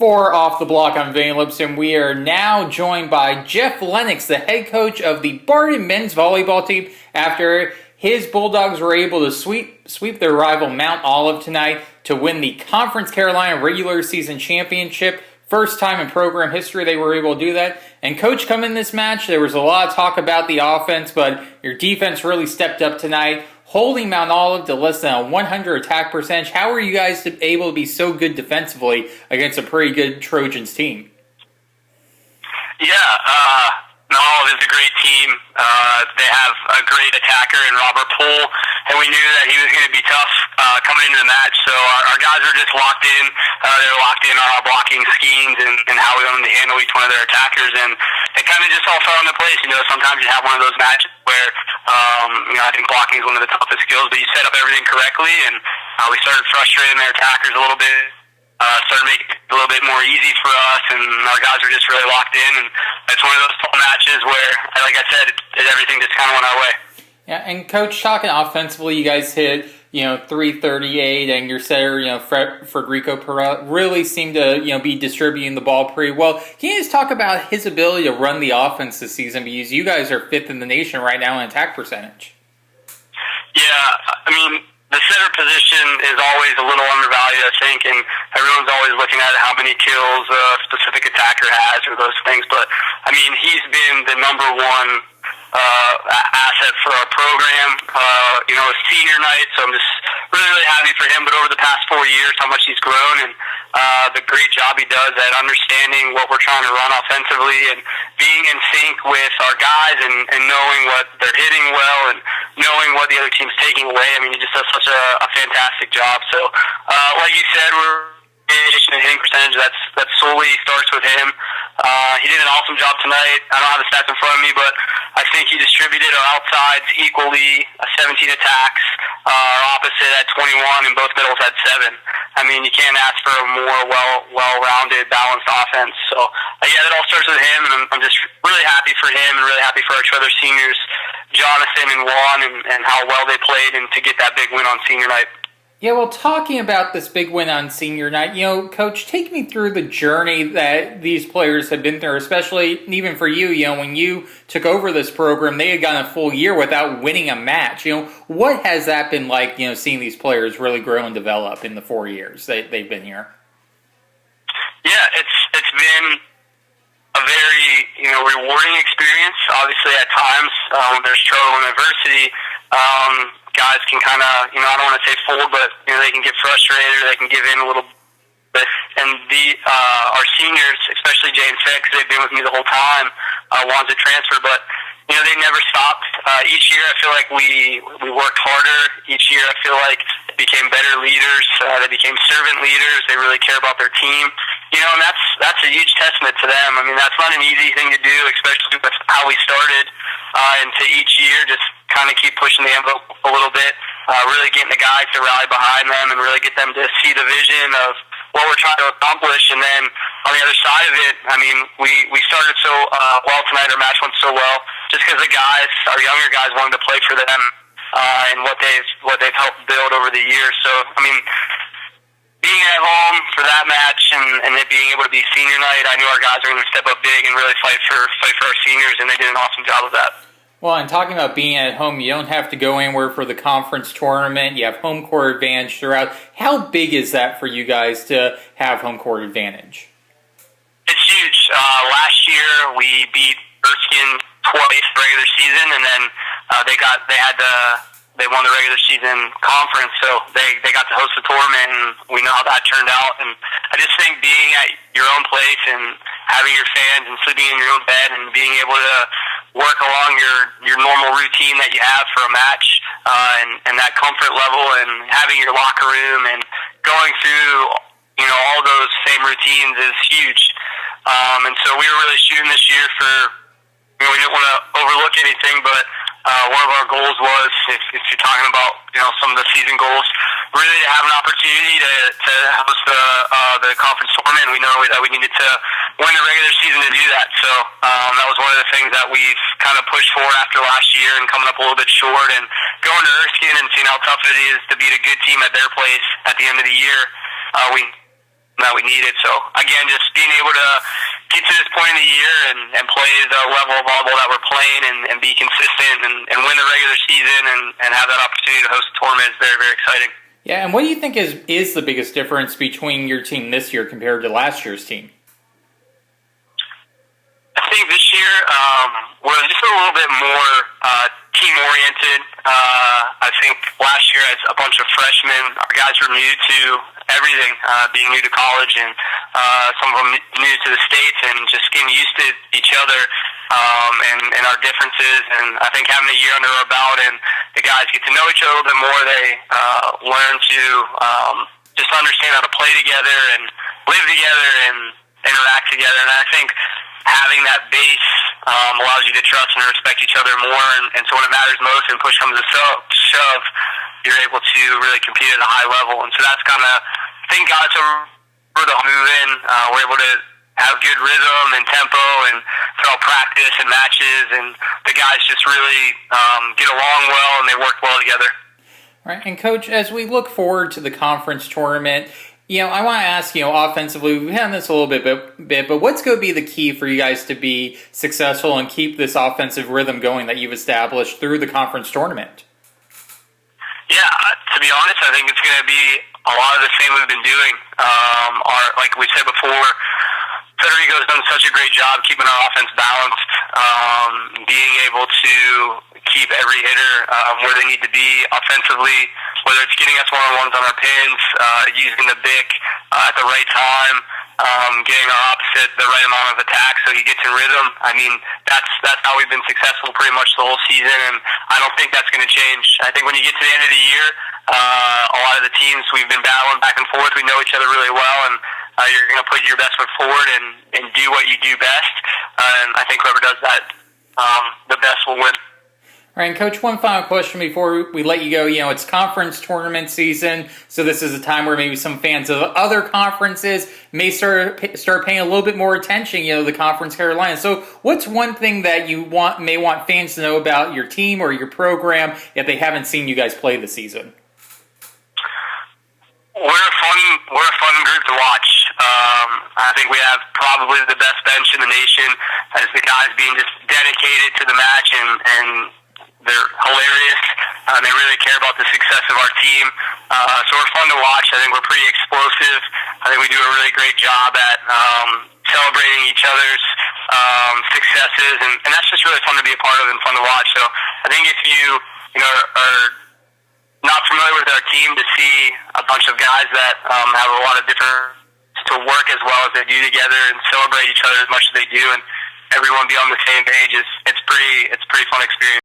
For Off the Block, I'm Van Lipson. We are now joined by Jeff Lennox, the head coach of the Barton men's volleyball team, after his Bulldogs were able to sweep their rival Mount Olive tonight to win the Conference Carolina regular season championship. First time in program history they were able to do that. And Coach, coming in this match, there was a lot of talk about the offense, but your defense really stepped up tonight, holding Mount Olive to less than a 100 attack percentage. How were you guys able to be so good defensively against a pretty good Trojans team? Mount Olive is a great team. They have a great attacker in Robert Poole, and we knew that he was going to be tough coming into the match. So our guys were just locked in. They were locked in on our blocking schemes and how we wanted to handle each one of their attackers, and it kind of just all fell into place. You know, sometimes you have one of those matches where, I think blocking is one of the toughest skills, but you set up everything correctly, and we started frustrating their attackers a little bit. Started making it a little bit more easy for us, and our guys were just really locked in, and it's one of those tough matches where, like I said, everything just kind of went our way. Yeah, and Coach, talking offensively, you guys hit, 338, and your setter, Rico Parra, really seemed to, be distributing the ball pretty well. Can you just talk about his ability to run the offense this season, because you guys are 5th in the nation right now in attack percentage? Yeah, the center position is always a little undervalued, I think, and everyone's always looking at how many kills a specific attacker has or those things. But, he's been the number one asset for our program. It's senior night, so I'm just really, really happy for him. But over the past 4 years, how much he's grown and the great job he does at understanding what we're trying to run offensively and being in sync with our guys and knowing what they're hitting well and knowing what the other team's taking away. He just does such a fantastic job. So, like you said, we're in hitting percentage. That solely starts with him. He did an awesome job tonight. I don't have the stats in front of me, but I think he distributed our outsides equally, 17 attacks, our opposite at 21, and both middles had 7. You can't ask for a more well-rounded, balanced offense. So, that all starts with him, and I'm just really happy for him and really happy for our two other seniors, Jonathan and Juan, and how well they played and to get that big win on senior night. Yeah, well, talking about this big win on senior night, Coach, take me through the journey that these players have been through, especially even for you, when you took over this program, they had gone a full year without winning a match. What has that been like, seeing these players really grow and develop in the 4 years they've been here? Yeah, it's been a very, rewarding experience. Obviously, at times, when there's trouble and adversity, guys can kind of, I don't want to say fold, but, they can get frustrated or they can give in a little bit. And our seniors, especially Jay and Fed, because they've been with me the whole time, wanted to transfer, but, they never stopped. Each year I feel like we worked harder. Each year I feel like they became better leaders. They became servant leaders. They really care about their team. And that's a huge testament to them. That's not an easy thing to do, especially with how we started. And to each year, just kind of keep pushing the envelope a little bit, really getting the guys to rally behind them and really get them to see the vision of what we're trying to accomplish. And then on the other side of it, we started so well tonight. Our match went so well just because the guys, our younger guys, wanted to play for them and what they've helped build over the years. So, being at home for that match and it being able to be senior night, I knew our guys were going to step up big and really fight for our seniors, and they did an awesome job of that. Well, and talking about being at home, you don't have to go anywhere for the conference tournament. You have home court advantage throughout. How big is that for you guys to have home court advantage? It's huge. Last year we beat Erskine twice regular season, and then they won the regular season conference, so they got to host the tournament, and we know how that turned out. And I just think being at your own place and having your fans and sleeping in your own bed and being able to work along your normal routine that you have for a match, and that comfort level and having your locker room and going through, all those same routines is huge. And so we were really shooting this year for, we didn't want to overlook anything, but one of our goals was, if you're talking about, some of the season goals, really to have an opportunity to host the conference tournament. We know that we needed to win the regular season to do that. So that was one of the things that we've kind of pushed for after last year and coming up a little bit short. And going to Erskine and seeing how tough it is to beat a good team at their place at the end of the year, we that we needed. So again, just being able to get to this point in the year and play the level of volleyball that we're playing and be consistent and win the regular season and have that opportunity to host a tournament is very, very exciting. Yeah, and what do you think is the biggest difference between your team this year compared to last year's team? I think this year we're just a little bit more team-oriented. I think last year as a bunch of freshmen, our guys were new to everything, being new to college, and some of them new to the States, and just getting used to each other and our differences. And I think having a year under our belt and the guys get to know each other a little bit more, they learn to just understand how to play together and live together and interact together. And I think having that base allows you to trust and respect each other more, and so when it matters most and push comes to shove, you're able to really compete at a high level. And so that's kind of, I think, got us over the move in. We're able to have good rhythm and tempo and throughout practice and matches, and the guys just really get along well and they work well together. All right, and Coach, as we look forward to the conference tournament, I want to ask, offensively, we've had this a little bit, but what's going to be the key for you guys to be successful and keep this offensive rhythm going that you've established through the conference tournament? Yeah, to be honest, I think it's going to be a lot of the same we've been doing. Like we said before, Federico's done such a great job keeping our offense balanced, being able to keep every hitter where they need to be offensively, whether it's getting us one-on-ones on our pins, using the BIC at the right time, getting our opposite the right amount of attack so he gets in rhythm. I mean, that's how we've been successful pretty much the whole season, and I don't think that's going to change. I think when you get to the end of the year, a lot of the teams we've been battling back and forth, we know each other really well, and you're going to put your best foot forward and do what you do best, and I think whoever does that the best will win. All right, Coach, one final question before we let you go. It's conference tournament season, so this is a time where maybe some fans of other conferences may start paying a little bit more attention, the Conference Carolina. So what's one thing that you may want fans to know about your team or your program if they haven't seen you guys play this season? We're a fun group to watch. I think we have probably the best bench in the nation as the guys being just dedicated to the match and they're hilarious. They really care about the success of our team. So we're fun to watch. I think we're pretty explosive. I think we do a really great job at celebrating each other's successes, and that's just really fun to be a part of and fun to watch. So I think if you are not familiar with our team, to see a bunch of guys that have a lot of different to work as well as they do together and celebrate each other as much as they do, and everyone be on the same page, it's pretty fun experience.